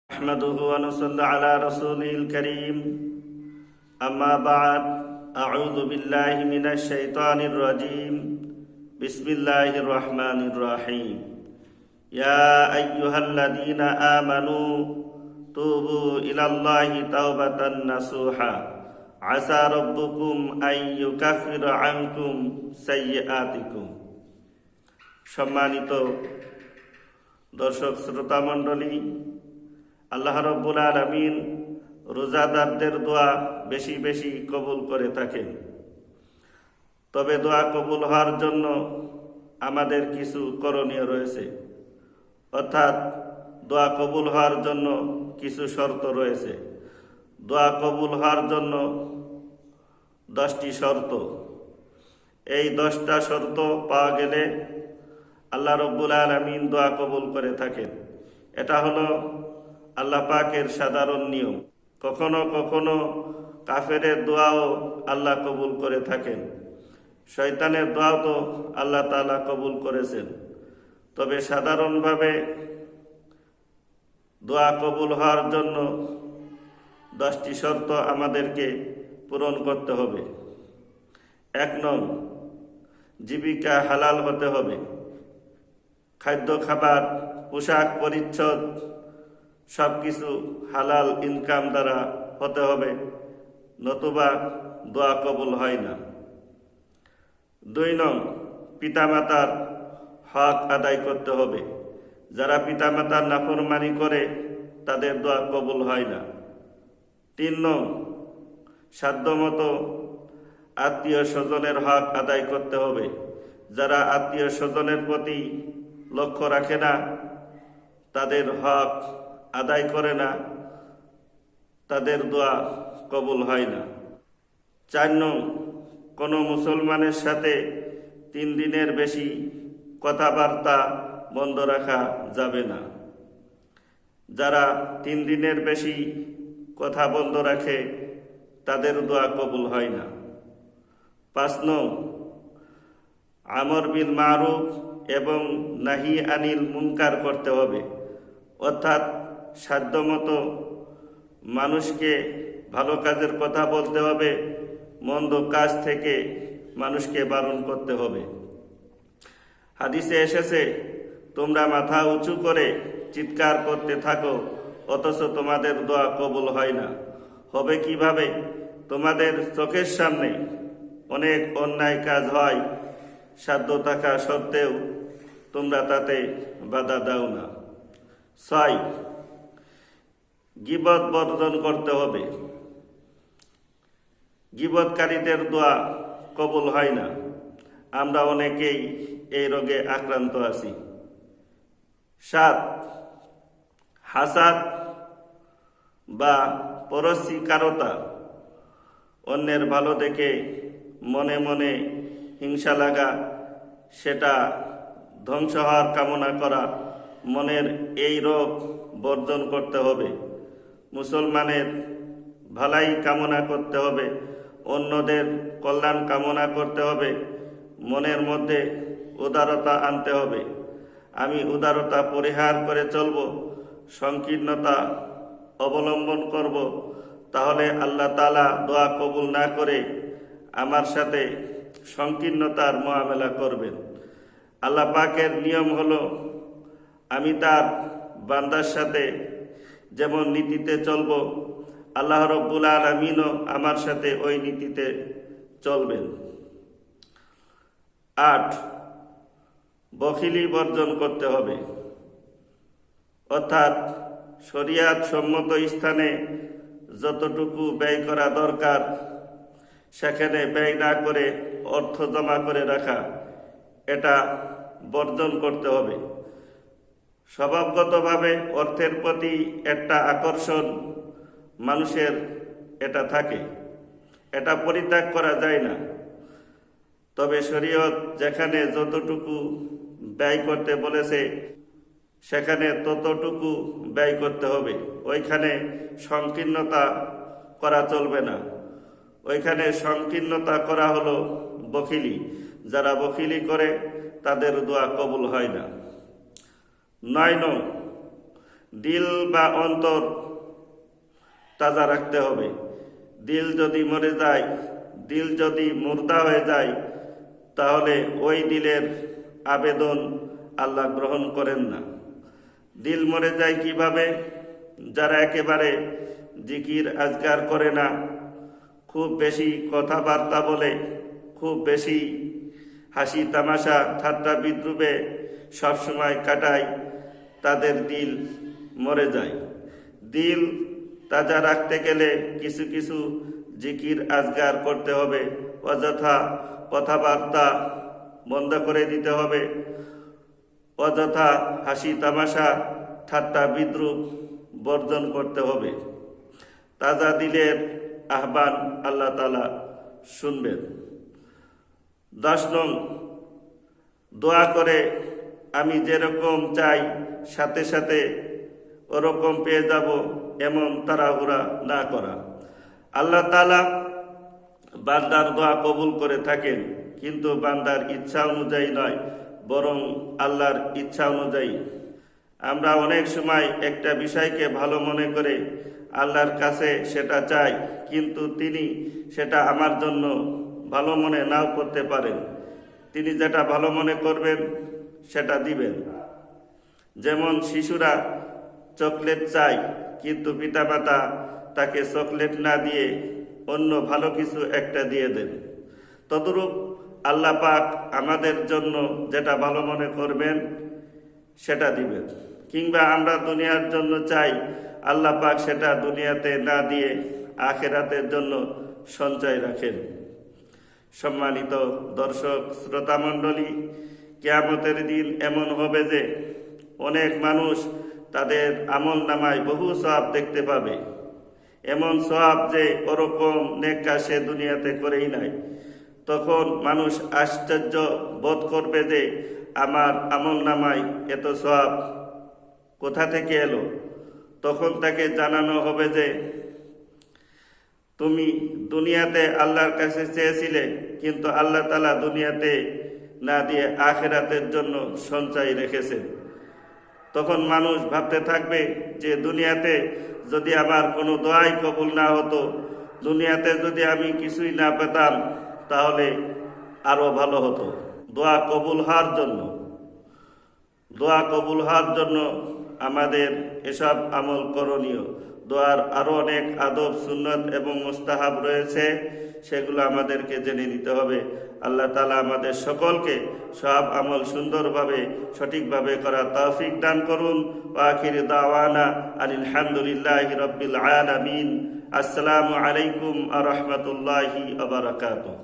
نحمده ونصلي على رسوله الكريم أما بعد أعوذ بالله من الشيطان الرجيم بسم الله الرحمن الرحيم يا أيها الذين آمنوا توبوا إلى الله توبة نصوحا عسى ربكم أن يكفر عنكم سيئاتكم সম্মানিত দর্শক শ্রোতা মণ্ডলী, আল্লাহ রাব্বুল আলামিন রোজাদারদের দোয়া বেশি বেশি কবুল করে থাকেন। তবে দোয়া কবুল হওয়ার জন্য আমাদের কিছু করণীয় রয়েছে, অর্থাৎ দোয়া কবুল হওয়ার জন্য কিছু শর্ত রয়েছে। দোয়া কবুল হওয়ার জন্য 10টি শর্ত। এই 10টা শর্ত পাওয়া গেলে আল্লাহ রাব্বুল আলামিন দোয়া কবুল করে থাকেন। এটা হলো আল্লাহ পাকের সাধারণ নিয়ম। কখনো কখনো কাফেরের দোয়াও আল্লাহ কবুল করে থাকেন, শয়তানের দোয়াও তো আল্লাহ তাআলা কবুল করেছেন। তবে সাধারণভাবে দোয়া কবুল হওয়ার জন্য 10টি শর্ত আমাদেরকে পূরণ করতে হবে। 1 নং, জীবিকা হালাল হতে হবে। খাদ্য খাবার, পোশাক পরিচ্ছদ সবকিছু হালাল ইনকাম দ্বারা হতে হবে, নতুবা দোয়া কবুল হয় না। 2 নং, পিতামাতার হক আদায় করতে হবে। যারা পিতামাতার নাফরমানি করে তাদের দোয়া কবুল হয় না। 3 নং, সাধ্যমতো আত্মীয় স্বজনের হক আদায় করতে হবে। যারা আত্মীয় স্বজনের প্রতি লক্ষ্য রাখে না, তাদের হক আদায় করে না, তাদের দোয়া কবুল হয় না। 4 নং, কোনো মুসলমানের সাথে 3 দিনের বেশি কথাবার্তা বন্ধ রাখা যাবে না। যারা 3 দিনের বেশি কথা বন্ধ রাখে তাদের দোয়া কবুল হয় না। 5 নং, আমর বিল মারুফ এবং নাহি আনিল মুনকার করতে হবে, অর্থাৎ সাধ্যমতো মানুষকে ভালো কাজের কথা বলতে হবে, মন্দ কাজ থেকে মানুষকে বারণ করতে হবে। হাদিসে এসেছে, তোমরা মাথা উঁচু করে চিৎকার করতে থাকো অথচ তোমাদের দোয়া কবুল হয় না। হবে কিভাবে? তোমাদের চোখের সামনে অনেক অন্যায় কাজ হয়, সাধ্য থাকা সত্ত্বেও তোমরা তাতে বাধা দাও না। 6, গীবত বর্জন করতে হবে। গীবতকারীদের দোয়া কবুল হয় না। আমরা অনেকেই এই রোগে আক্রান্ত আছি। 7, হাসাদ বা পরশ্রীকারতা, অন্যের ভালো দেখে মনে মনে হিংসা লাগা, সেটা ধ্বংস হওয়ার কামনা করা, মনের এই রোগ বর্জন করতে হবে। মুসলমানের ভালাই কামনা করতে হবে, অন্যদের কল্যাণ কামনা করতে হবে, মনের মধ্যে উদারতা আনতে হবে। আমি উদারতা পরিহার করে চলব, সংকীর্ণতা অবলম্বন করব, তাহলে আল্লাহ তাআলা দোয়া কবুল না করে আমার সাথে সংকীর্ণতার মুআমেলা করবেন। আল্লাহ পাকের নিয়ম হলো, আমি তার বান্দার সাথে যেমন নীতিতে চলব, আল্লাহ রাব্বুল আলামিনও আমার সাথে ওই নীতিতে চলবেন। 8, বখিলি বর্জন করতে হবে, অর্থাৎ শরিয়াত সম্মত স্থানে যতটুকু ব্যয় করা দরকার সেখানে ব্যয় না করে অর্থ জমা করে রাখা, এটা বর্জন করতে হবে। স্বভাবগতভাবে অর্থের প্রতি একটা আকর্ষণ মানুষের এটা থাকে, এটা পরিত্যাগ করা যায় না। তবে শরীয়ত যেখানে যতটুকু ব্যয় করতে বলেছে সেখানে ততটুকু ব্যয় করতে হবে। ওইখানে সংকীর্ণতা করা চলবে না। ওইখানে সংকীর্ণতা করা হলো বখিলি। যারা বখিলি করে তাদের দোয়া কবুল হয় না। 9 নং, দিল বা অন্তর তাজা রাখতে হবে। দিল যদি মরে যায়, দিল যদি মুর্দা হয়ে যায়, তাহলে ওই দিলের আবেদন আল্লাহ গ্রহণ করেন না। দিল মরে যায় কিভাবে? যারা একেবারে জিকির আজকার করে না, খুব বেশি কথাবার্তা বলে, খুব বেশি হাসি তামাশা ঠাট্টা বিদ্রুপে সবসময় কাটায়, তাদের দিল মরে যায়। দিল তাজা রাখতে গেলে কিছু কিছু জিকির আজগার করতে হবে, অযথা কথাবার্তা বন্ধ করে দিতে হবে, অযথা হাসি তামাশা ঠাট্টা বিদ্রুপ বর্জন করতে হবে। তাজা দিলের আহ্বান আল্লাহ তাআলা শুনবেন। 10 নং, দোয়া করে আমি যেরকম চাই সাথে সাথে ওরকম পেয়ে যাব, এমন তাড়াহুড়া না করা। আল্লাহ তাআলা বান্দার দোয়া কবুল করে থাকেন, কিন্তু বান্দার ইচ্ছা অনুযায়ী নয়, বরং আল্লাহর ইচ্ছা অনুযায়ী। আমরা অনেক সময় একটা বিষয়কে ভালো মনে করে আল্লাহর কাছে সেটা চাই, কিন্তু তিনি সেটা আমার জন্য ভালো মনে নাও করতে পারেন। তিনি যেটা ভালো মনে করবেন সেটা দিবেন। যেমন শিশুরা চকলেট চায়, কিন্তু পিতামাতা তাকে চকলেট না দিয়ে অন্য ভালো কিছু একটা দিয়ে দেন। তদরূপ আল্লাহ পাক আমাদের জন্য যেটা ভালো মনে করবেন সেটা দিবেন। কিংবা আমরা দুনিয়ার জন্য চাই, আল্লাহ পাক সেটা দুনিয়াতে না দিয়ে আখিরাতের জন্য সঞ্চয় রাখেন। সম্মানিত দর্শক শ্রোতা মণ্ডলী, কিয়ামতের দিন এমন হবে যে অনেক মানুষ তাদের আমল নামায় বহু সওয়াব দেখতে পাবে, এমন সওয়াব যে ওরকম নেক কাজ সে দুনিয়াতে করেই নাই। তখন মানুষ আশ্চর্য বোধ করবে যে আমার আমল নামায় এত সওয়াব কোথা থেকে এলো। তখন তাকে জানানো হবে যে তুমি দুনিয়াতে আল্লাহর কাছে চেয়েছিলে, কিন্তু আল্লাহ তাআলা দুনিয়াতে না দিয়ে আখিরাতের জন্য সঞ্চয় রেখেছেন। তখন মানুষ ভাবতে থাকবে যে দুনিয়াতে যদি আমার কোনো দোয়াই কবুল না হতো, দুনিয়াতে যদি আমি কিছুই না পেতাম, তাহলে আরো ভালো হতো। দোয়া কবুল হওয়ার জন্য আমাদের এসব আমল করণীয়। দোয়ার আরো অনেক আদব, সুন্নত এবং মুস্তাহাব রয়েছে, সেগুলো আমাদেরকে জেনে নিতে হবে। আল্লাহ তাআলা আমাদের সকলকে সব আমল সুন্দরভাবে সঠিকভাবে করার তৌফিক দান করুন। ওয়া আখির দাওয়ানা আনিল হামদুলিল্লাহি রাব্বিল আলামিন। আসসালামু আলাইকুম ওয়া রাহমাতুল্লাহি ওয়া বারাকাতুহু।